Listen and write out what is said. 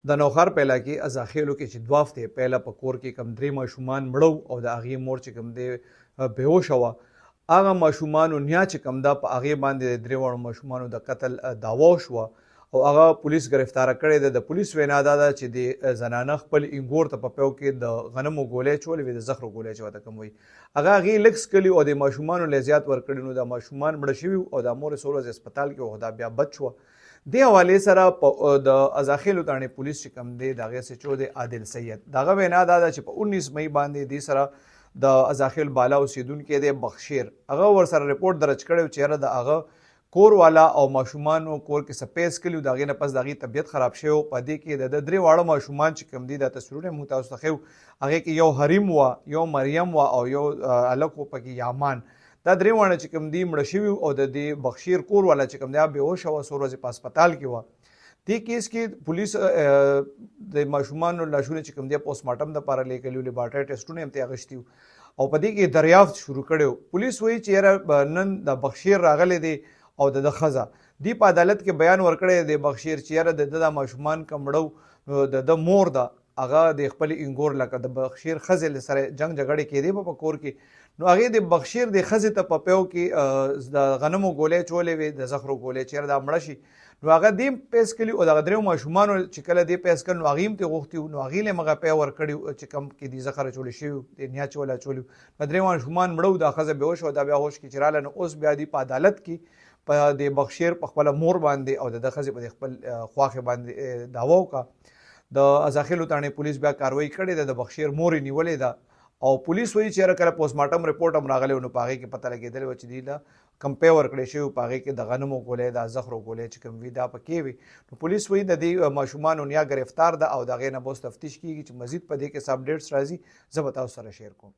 د نوښار په علاقې ازاخیلو کې چې دوه هفتې پهله په کور کې کم درې ماشومان مړه او د هغې مور چې کم دی بېهوشه وه. هغه ماشومانو نیا چې کم ده په هغې باندې د درې واړو ماشومانو د قتل دعوا وشوه او هغه پولیس ګرفتاره کړې ده. د پولیس وینا دا ده چې د زنانه خپل انګور ته په پیو کې د غنمو ګولۍ چولې وې، د زخرو ګولۍ چې ورته کوم وایي، هغه هغې لږ څکلي او د ماشومانو له زیات ورکړي، نو د ماشومان مړه شوي او د مور یې څو ورځې هسپتال کې وه، دا بیا بد شوه. دې حوالې سره د ازاخیلو تاڼې پولیس چې کوم دی د هغې SHO دی عادل سید، د هغه وینا دا ده چې په 19 مئی باندې دې سره د ازاخیل بالا اوسېدونکی دی بخشیر، هغه ورسره رپورټ درج کړی و چې یاره د هغه کور والا او ماشومانو کور کې څه پیس کلي و، د هغې نه پس د هغې طبیعت خراب شوی و. په دې کې د درې واړه ماشومان چې کوم دي دا تصویرونه یې موږ تاسو ته ښیو، هغې کې یو حریم وه، یو مریم وه او یو هلک و پکې یامان. دا درې واړه چې کوم دي مړه شوي او د دې بخشیر کور والا چې کوم دی هغه بېهوشه وه، څو ورځې په هسپتال کې وه. دې کیس کې پولیس د ماشومانو لاشونه چې کوم دی پوسټ مارټم دپاره لیږلي وو، لیبارټري ټسټونه یې هم ترې اخیستي وو او په دې کې دریافت شروع کړی و. پولیس وایي چې یاره نن د بخشیر راغلی دی او د ښځه دې په عدالت کې بیان ورکړی دی بخشیر چې یاره د ده دا ماشومان که مړه د ده مور ده هغه د خپل انګور لکه د بخشیر ښځې سره جنګ جګړې کېدې په کور کې، نو هغې د بخشیر د ښځې ته په پیو کې د غنمو ګولۍ چولې وې، د زخرو ګولۍ چې یاره دا مړه شي، نو هغه دې هم پیس کلي او دغه درېو ماشومانو چې کله دې پیس کړ نو هغې هم ترې غوښتي وو، نو هغې له یې هغه پی ورکړي چې کوم کې دې زخر اچولي شوي وو، د نیا چې ول اچولي وو، په درې ماشومان مړه وو، دا ښځه بېهوشه وه، دا بیا هوش کې چې راغله، نو اوس بیا دې په عدالت کې په د بخشیر په خپله مور باندې او د ده ښځې په خپل خواښې باندې دعوا وکړه. د ازاخیلو تاڼې پولیس بیا کاروایي کړې ده، د بخشیر مور یې نیولې ده او پولیس وایي چې یاره کله پوسټ مارټم رپورټ هم راغلی و نو په هغې کې پته لګېدلې وه چې دوی له کم پی ورکړی شوي په هغې کې د غنمو ګولۍ د زخرو ګولۍ چې کوم وي دا پکې وي. نو پولیس وایي د دې ماشومانو نیا ګرفتار ده او د هغې نه به اوس تفتیش کېږي چې مزید په دې کې څه اپډیټس راځي زه به تاسو سره شیر کوم.